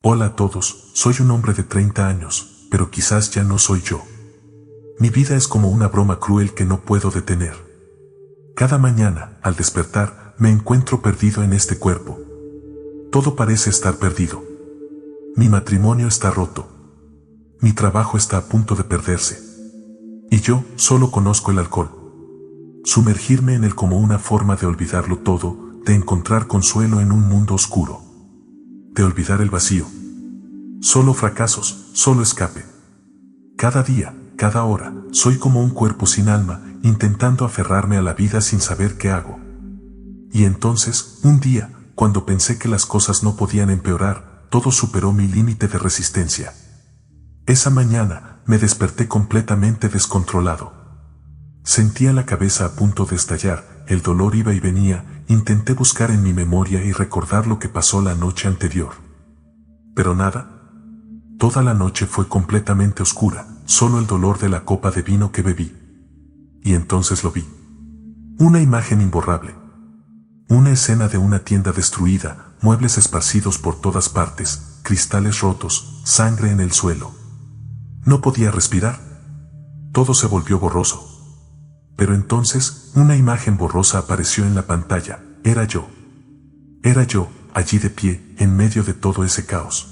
Hola a todos, soy un hombre de 30 años, pero quizás ya no soy yo. Mi vida es como una broma cruel que no puedo detener. Cada mañana, al despertar, me encuentro perdido en este cuerpo. Todo parece estar perdido. Mi matrimonio está roto. Mi trabajo está a punto de perderse. Y yo solo conozco el alcohol. Sumergirme en él como una forma de olvidarlo todo, de encontrar consuelo en un mundo oscuro. De olvidar el vacío. Solo fracasos, solo escape. Cada día, cada hora, soy como un cuerpo sin alma, intentando aferrarme a la vida sin saber qué hago. Y entonces, un día, cuando pensé que las cosas no podían empeorar, todo superó mi límite de resistencia. Esa mañana, me desperté completamente descontrolado. Sentía la cabeza a punto de estallar, el dolor iba y venía, intenté buscar en mi memoria y recordar lo que pasó la noche anterior. Pero nada. Toda la noche fue completamente oscura, solo el dolor de la copa de vino que bebí. Y entonces lo vi. Una imagen imborrable. Una escena de una tienda destruida, muebles esparcidos por todas partes, cristales rotos, sangre en el suelo. No podía respirar. Todo se volvió borroso. Pero entonces, una imagen borrosa apareció en la pantalla. Era yo. Era yo, allí de pie, en medio de todo ese caos.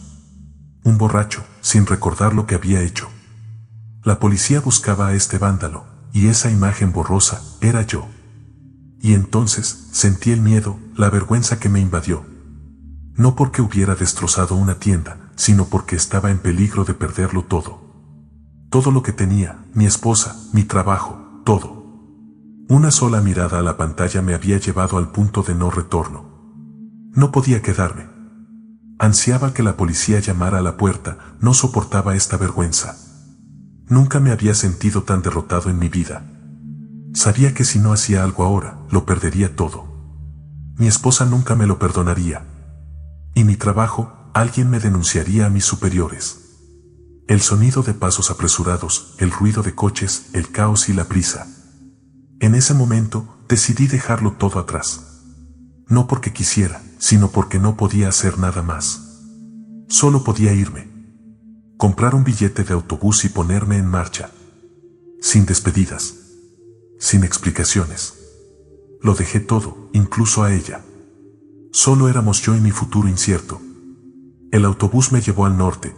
Un borracho, sin recordar lo que había hecho. La policía buscaba a este vándalo, y esa imagen borrosa era yo. Y entonces sentí el miedo, la vergüenza que me invadió. No porque hubiera destrozado una tienda, sino porque estaba en peligro de perderlo todo. Todo lo que tenía, mi esposa, mi trabajo, todo. Una sola mirada a la pantalla me había llevado al punto de no retorno. No podía quedarme. Ansiaba que la policía llamara a la puerta, no soportaba esta vergüenza. Nunca me había sentido tan derrotado en mi vida. Sabía que si no hacía algo ahora, lo perdería todo. Mi esposa nunca me lo perdonaría. Y mi trabajo, alguien me denunciaría a mis superiores. El sonido de pasos apresurados, el ruido de coches, el caos y la prisa. En ese momento, decidí dejarlo todo atrás. No porque quisiera, sino porque no podía hacer nada más. Solo podía irme. Comprar un billete de autobús y ponerme en marcha. Sin despedidas. Sin explicaciones. Lo dejé todo, incluso a ella. Solo éramos yo y mi futuro incierto. El autobús me llevó al norte.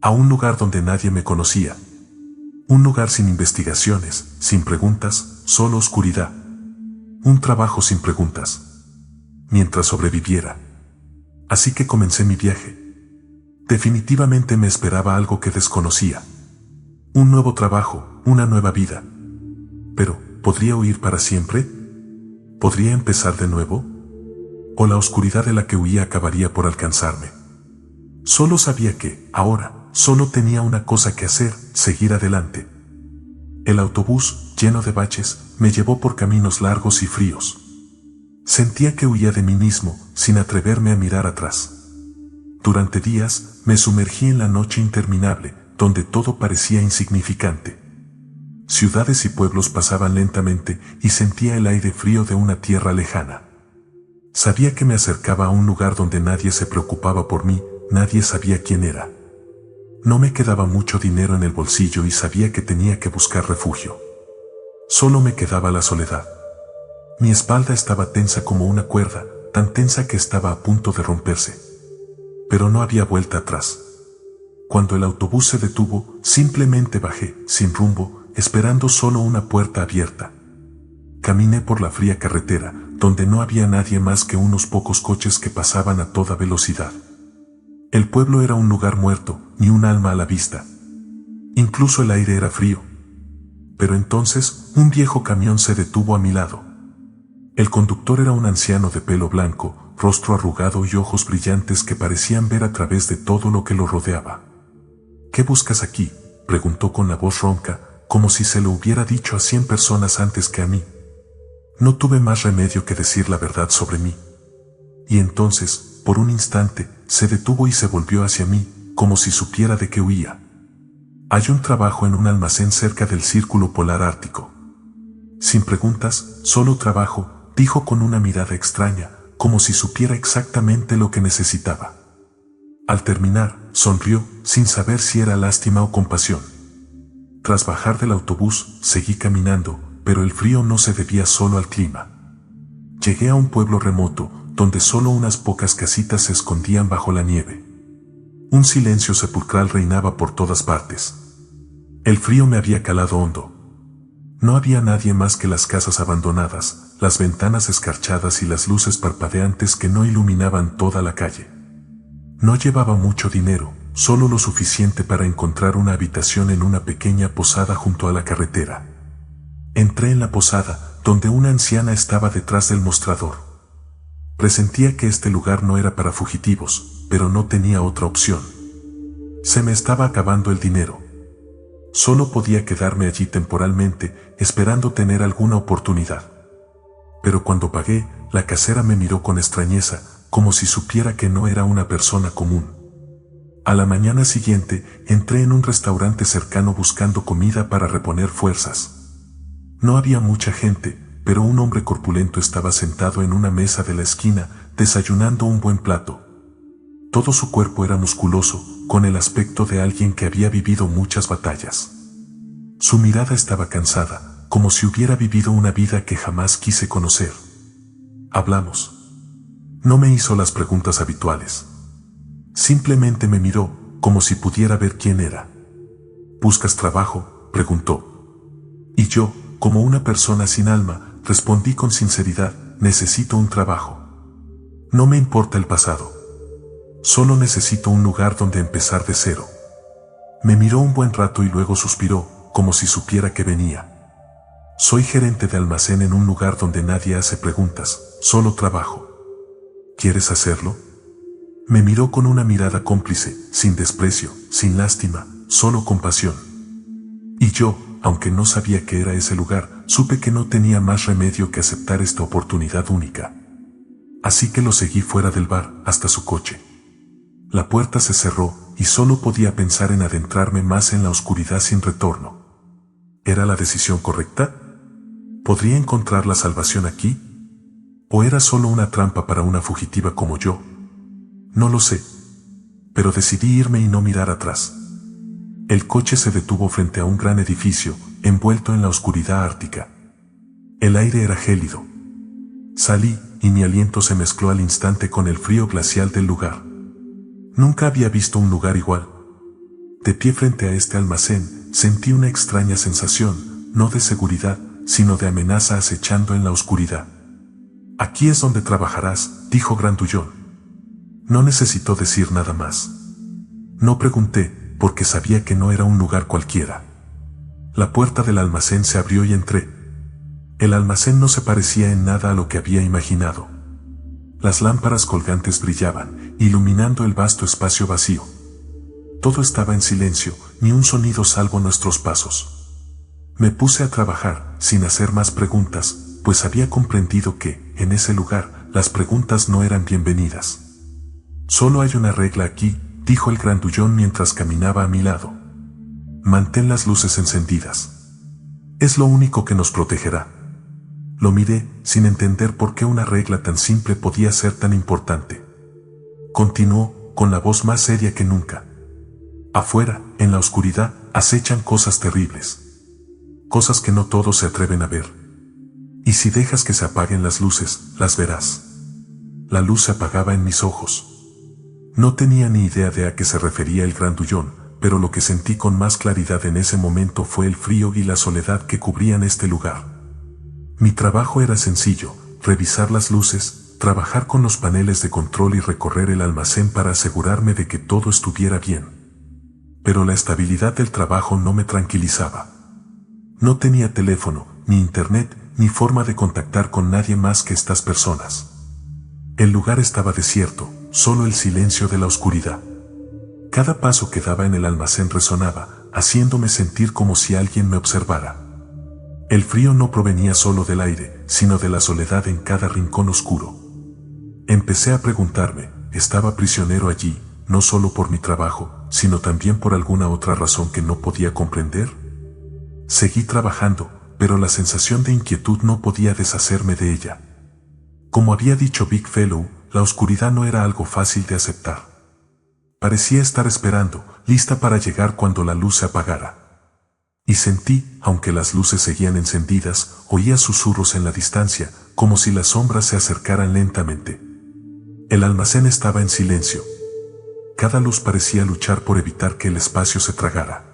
A un lugar donde nadie me conocía. Un lugar sin investigaciones, sin preguntas, solo oscuridad. Un trabajo sin preguntas. Mientras sobreviviera. Así que comencé mi viaje. Definitivamente me esperaba algo que desconocía. Un nuevo trabajo, una nueva vida. Pero, ¿podría huir para siempre? ¿Podría empezar de nuevo? ¿O la oscuridad de la que huía acabaría por alcanzarme? Solo sabía que, ahora, solo tenía una cosa que hacer, seguir adelante. El autobús, lleno de baches, me llevó por caminos largos y fríos. Sentía que huía de mí mismo, sin atreverme a mirar atrás. Durante días, me sumergí en la noche interminable, donde todo parecía insignificante. Ciudades y pueblos pasaban lentamente, y sentía el aire frío de una tierra lejana. Sabía que me acercaba a un lugar donde nadie se preocupaba por mí, nadie sabía quién era. No me quedaba mucho dinero en el bolsillo y sabía que tenía que buscar refugio. Solo me quedaba la soledad. Mi espalda estaba tensa como una cuerda, tan tensa que estaba a punto de romperse. Pero no había vuelta atrás. Cuando el autobús se detuvo, simplemente bajé, sin rumbo, esperando solo una puerta abierta. Caminé por la fría carretera, donde no había nadie más que unos pocos coches que pasaban a toda velocidad. El pueblo era un lugar muerto, ni un alma a la vista. Incluso el aire era frío. Pero entonces, un viejo camión se detuvo a mi lado. El conductor era un anciano de pelo blanco, rostro arrugado y ojos brillantes que parecían ver a través de todo lo que lo rodeaba. ¿Qué buscas aquí?, preguntó con la voz ronca, como si se lo hubiera dicho a 100 personas antes que a mí. No tuve más remedio que decir la verdad sobre mí. Y entonces, por un instante, se detuvo y se volvió hacia mí, como si supiera de qué huía. Hay un trabajo en un almacén cerca del Círculo Polar Ártico. Sin preguntas, solo trabajo, dijo con una mirada extraña, como si supiera exactamente lo que necesitaba. Al terminar, sonrió, sin saber si era lástima o compasión. Tras bajar del autobús, seguí caminando, pero el frío no se debía solo al clima. Llegué a un pueblo remoto, donde solo unas pocas casitas se escondían bajo la nieve. Un silencio sepulcral reinaba por todas partes. El frío me había calado hondo. No había nadie más que las casas abandonadas, las ventanas escarchadas y las luces parpadeantes que no iluminaban toda la calle. No llevaba mucho dinero, solo lo suficiente para encontrar una habitación en una pequeña posada junto a la carretera. Entré en la posada, donde una anciana estaba detrás del mostrador. Presentía que este lugar no era para fugitivos, pero no tenía otra opción. Se me estaba acabando el dinero. Solo podía quedarme allí temporalmente, esperando tener alguna oportunidad. Pero cuando pagué, la casera me miró con extrañeza, como si supiera que no era una persona común. A la mañana siguiente, entré en un restaurante cercano buscando comida para reponer fuerzas. No había mucha gente, pero un hombre corpulento estaba sentado en una mesa de la esquina, desayunando un buen plato. Todo su cuerpo era musculoso, con el aspecto de alguien que había vivido muchas batallas. Su mirada estaba cansada, como si hubiera vivido una vida que jamás quise conocer. Hablamos. No me hizo las preguntas habituales. Simplemente me miró, como si pudiera ver quién era. ¿Buscas trabajo?, preguntó. Y yo, como una persona sin alma, respondí con sinceridad: necesito un trabajo. No me importa el pasado. Solo necesito un lugar donde empezar de cero. Me miró un buen rato y luego suspiró, como si supiera que venía. Soy gerente de almacén en un lugar donde nadie hace preguntas, solo trabajo. ¿Quieres hacerlo? Me miró con una mirada cómplice, sin desprecio, sin lástima, solo compasión. Y yo, aunque no sabía qué era ese lugar, supe que no tenía más remedio que aceptar esta oportunidad única. Así que lo seguí fuera del bar, hasta su coche. La puerta se cerró, y solo podía pensar en adentrarme más en la oscuridad sin retorno. ¿Era la decisión correcta? ¿Podría encontrar la salvación aquí? ¿O era solo una trampa para una fugitiva como yo? No lo sé. Pero decidí irme y no mirar atrás. El coche se detuvo frente a un gran edificio, envuelto en la oscuridad ártica. El aire era gélido. Salí, y mi aliento se mezcló al instante con el frío glacial del lugar. Nunca había visto un lugar igual. De pie frente a este almacén, sentí una extraña sensación, no de seguridad, sino de amenaza acechando en la oscuridad. «Aquí es donde trabajarás», dijo grandullón. No necesitó decir nada más. No pregunté, porque sabía que no era un lugar cualquiera. La puerta del almacén se abrió y entré. El almacén no se parecía en nada a lo que había imaginado. Las lámparas colgantes brillaban, iluminando el vasto espacio vacío. Todo estaba en silencio, ni un sonido salvo nuestros pasos. Me puse a trabajar, sin hacer más preguntas, pues había comprendido que, en ese lugar, las preguntas no eran bienvenidas. «Solo hay una regla aquí», dijo el grandullón mientras caminaba a mi lado. «Mantén las luces encendidas. Es lo único que nos protegerá». Lo miré, sin entender por qué una regla tan simple podía ser tan importante. Continuó, con la voz más seria que nunca. «Afuera, en la oscuridad, acechan cosas terribles. Cosas que no todos se atreven a ver. Y si dejas que se apaguen las luces, las verás». La luz se apagaba en mis ojos. No tenía ni idea de a qué se refería el grandullón, pero lo que sentí con más claridad en ese momento fue el frío y la soledad que cubrían este lugar. Mi trabajo era sencillo: revisar las luces, trabajar con los paneles de control y recorrer el almacén para asegurarme de que todo estuviera bien. Pero la estabilidad del trabajo no me tranquilizaba. No tenía teléfono, ni internet, ni forma de contactar con nadie más que estas personas. El lugar estaba desierto, solo el silencio de la oscuridad. Cada paso que daba en el almacén resonaba, haciéndome sentir como si alguien me observara. El frío no provenía solo del aire, sino de la soledad en cada rincón oscuro. Empecé a preguntarme, ¿estaba prisionero allí, no solo por mi trabajo, sino también por alguna otra razón que no podía comprender? Seguí trabajando, pero la sensación de inquietud no podía deshacerme de ella. Como había dicho Big Fellow, la oscuridad no era algo fácil de aceptar. Parecía estar esperando, lista para llegar cuando la luz se apagara. Y sentí, aunque las luces seguían encendidas, oía susurros en la distancia, como si las sombras se acercaran lentamente. El almacén estaba en silencio. Cada luz parecía luchar por evitar que el espacio se tragara.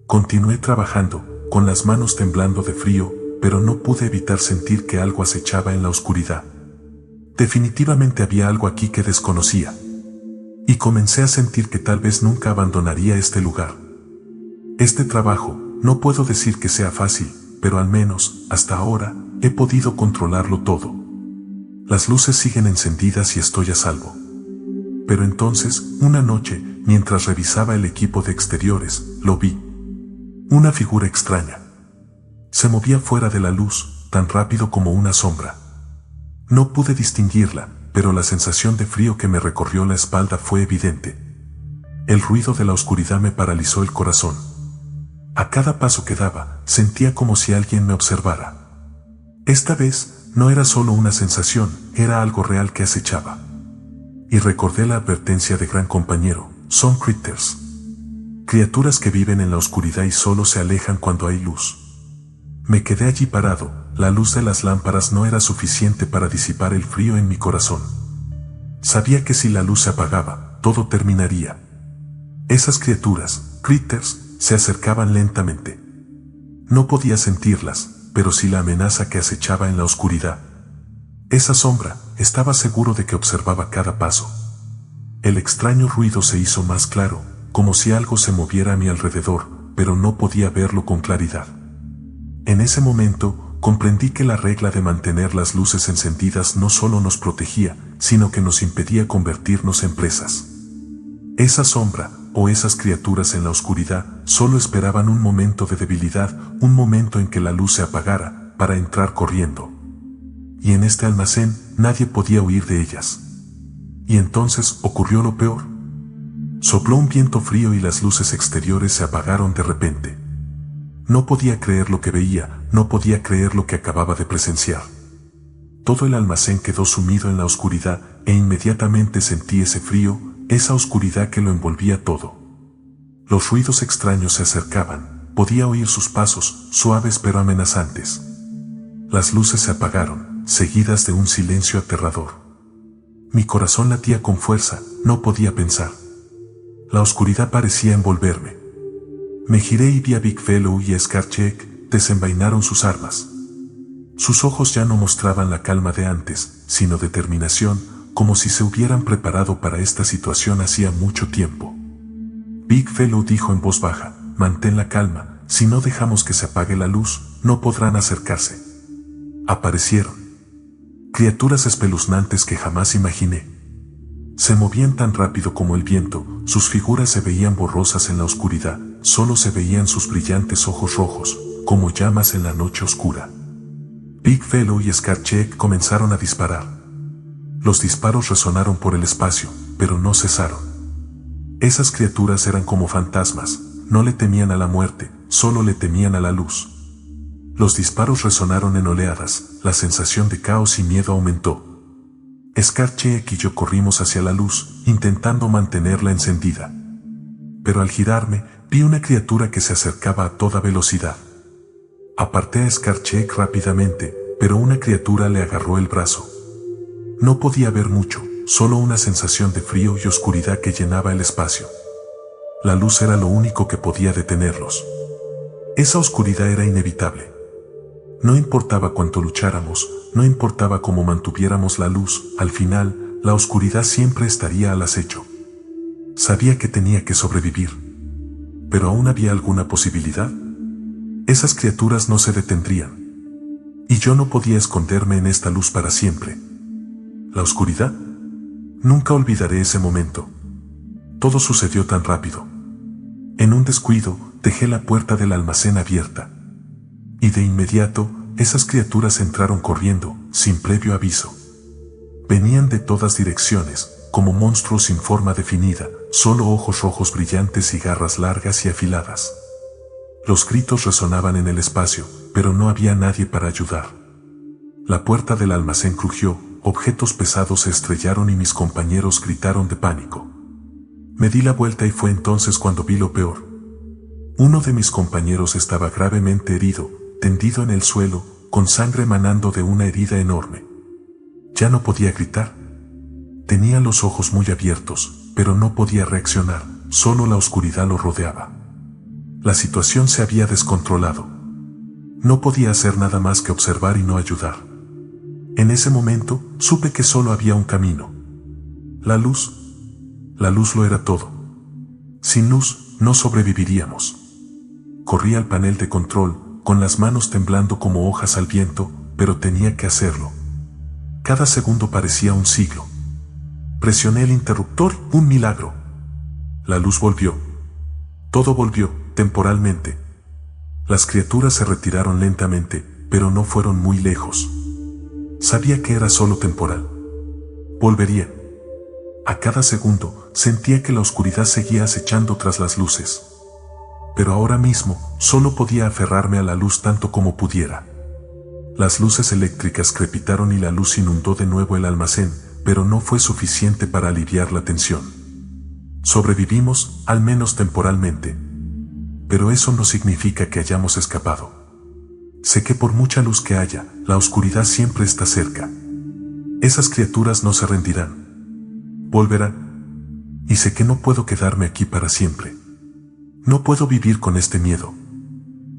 Continué trabajando, con las manos temblando de frío, pero no pude evitar sentir que algo acechaba en la oscuridad. Definitivamente había algo aquí que desconocía. Y comencé a sentir que tal vez nunca abandonaría este lugar. Este trabajo, no puedo decir que sea fácil, pero al menos, hasta ahora, he podido controlarlo todo. Las luces siguen encendidas y estoy a salvo. Pero entonces, una noche, mientras revisaba el equipo de exteriores, lo vi. Una figura extraña. Se movía fuera de la luz, tan rápido como una sombra. No pude distinguirla, pero la sensación de frío que me recorrió la espalda fue evidente. El ruido de la oscuridad me paralizó el corazón. A cada paso que daba, sentía como si alguien me observara. Esta vez, no era solo una sensación, era algo real que acechaba. Y recordé la advertencia de gran compañero: son critters. Criaturas que viven en la oscuridad y solo se alejan cuando hay luz. Me quedé allí parado, la luz de las lámparas no era suficiente para disipar el frío en mi corazón. Sabía que si la luz se apagaba, todo terminaría. Esas criaturas, critters, se acercaban lentamente. No podía sentirlas, pero sí la amenaza que acechaba en la oscuridad. Esa sombra, estaba seguro de que observaba cada paso. El extraño ruido se hizo más claro, como si algo se moviera a mi alrededor, pero no podía verlo con claridad. En ese momento, comprendí que la regla de mantener las luces encendidas no solo nos protegía, sino que nos impedía convertirnos en presas. Esa sombra, o esas criaturas en la oscuridad, solo esperaban un momento de debilidad, un momento en que la luz se apagara, para entrar corriendo. Y en este almacén, nadie podía huir de ellas. Y entonces ocurrió lo peor. Sopló un viento frío y las luces exteriores se apagaron de repente. No podía creer lo que veía, no podía creer lo que acababa de presenciar. Todo el almacén quedó sumido en la oscuridad e inmediatamente sentí ese frío, esa oscuridad que lo envolvía todo. Los ruidos extraños se acercaban, podía oír sus pasos, suaves pero amenazantes. Las luces se apagaron, seguidas de un silencio aterrador. Mi corazón latía con fuerza, no podía pensar. La oscuridad parecía envolverme. Me giré y vi a Big Fellow y Skarchek, desenvainaron sus armas. Sus ojos ya no mostraban la calma de antes, sino determinación, como si se hubieran preparado para esta situación hacía mucho tiempo. Big Fellow dijo en voz baja: mantén la calma, si no dejamos que se apague la luz, no podrán acercarse. Aparecieron. Criaturas espeluznantes que jamás imaginé. Se movían tan rápido como el viento, sus figuras se veían borrosas en la oscuridad, solo se veían sus brillantes ojos rojos, como llamas en la noche oscura. Big Fellow y Skarchek comenzaron a disparar. Los disparos resonaron por el espacio, pero no cesaron. Esas criaturas eran como fantasmas, no le temían a la muerte, solo le temían a la luz. Los disparos resonaron en oleadas, la sensación de caos y miedo aumentó. Skarchek y yo corrimos hacia la luz, intentando mantenerla encendida. Pero al girarme, vi una criatura que se acercaba a toda velocidad. Aparté a Skarchek rápidamente, pero una criatura le agarró el brazo. No podía ver mucho, solo una sensación de frío y oscuridad que llenaba el espacio. La luz era lo único que podía detenerlos. Esa oscuridad era inevitable. No importaba cuánto lucháramos, no importaba cómo mantuviéramos la luz, al final, la oscuridad siempre estaría al acecho. Sabía que tenía que sobrevivir. ¿Pero aún había alguna posibilidad? Esas criaturas no se detendrían. Y yo no podía esconderme en esta luz para siempre. ¿La oscuridad? Nunca olvidaré ese momento. Todo sucedió tan rápido. En un descuido, dejé la puerta del almacén abierta. Y de inmediato, esas criaturas entraron corriendo, sin previo aviso. Venían de todas direcciones, como monstruos sin forma definida, solo ojos rojos brillantes y garras largas y afiladas. Los gritos resonaban en el espacio, pero no había nadie para ayudar. La puerta del almacén crujió, objetos pesados se estrellaron y mis compañeros gritaron de pánico. Me di la vuelta y fue entonces cuando vi lo peor. Uno de mis compañeros estaba gravemente herido, tendido en el suelo, con sangre manando de una herida enorme. Ya no podía gritar. Tenía los ojos muy abiertos, pero no podía reaccionar, solo la oscuridad lo rodeaba. La situación se había descontrolado. No podía hacer nada más que observar y no ayudar. En ese momento, supe que solo había un camino. La luz. La luz lo era todo. Sin luz, no sobreviviríamos. Corrí al panel de control, con las manos temblando como hojas al viento, pero tenía que hacerlo. Cada segundo parecía un siglo. Presioné el interruptor, un milagro. La luz volvió. Todo volvió, temporalmente. Las criaturas se retiraron lentamente, pero no fueron muy lejos. Sabía que era solo temporal. Volvería. A cada segundo, sentía que la oscuridad seguía acechando tras las luces. Pero ahora mismo, solo podía aferrarme a la luz tanto como pudiera. Las luces eléctricas crepitaron y la luz inundó de nuevo el almacén, pero no fue suficiente para aliviar la tensión. Sobrevivimos, al menos temporalmente. Pero eso no significa que hayamos escapado. Sé que por mucha luz que haya, la oscuridad siempre está cerca. Esas criaturas no se rendirán. Volverán. Y sé que no puedo quedarme aquí para siempre. No puedo vivir con este miedo.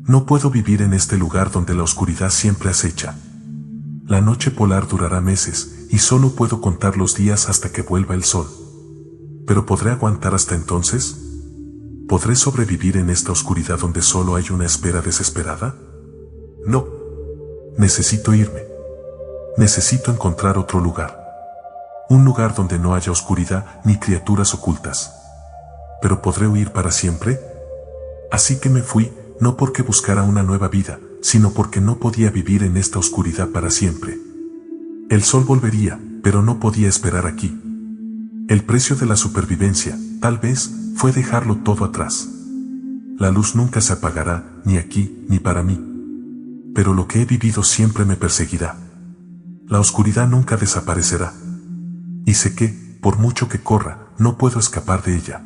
No puedo vivir en este lugar donde la oscuridad siempre acecha. La noche polar durará meses, y solo puedo contar los días hasta que vuelva el sol. ¿Pero podré aguantar hasta entonces? ¿Podré sobrevivir en esta oscuridad donde solo hay una espera desesperada? No. Necesito irme. Necesito encontrar otro lugar. Un lugar donde no haya oscuridad ni criaturas ocultas. ¿Pero podré huir para siempre? Así que me fui, no porque buscara una nueva vida, sino porque no podía vivir en esta oscuridad para siempre. El sol volvería, pero no podía esperar aquí. El precio de la supervivencia, tal vez, fue dejarlo todo atrás. La luz nunca se apagará, ni aquí, ni para mí. Pero lo que he vivido siempre me perseguirá. La oscuridad nunca desaparecerá. Y sé que, por mucho que corra, no puedo escapar de ella.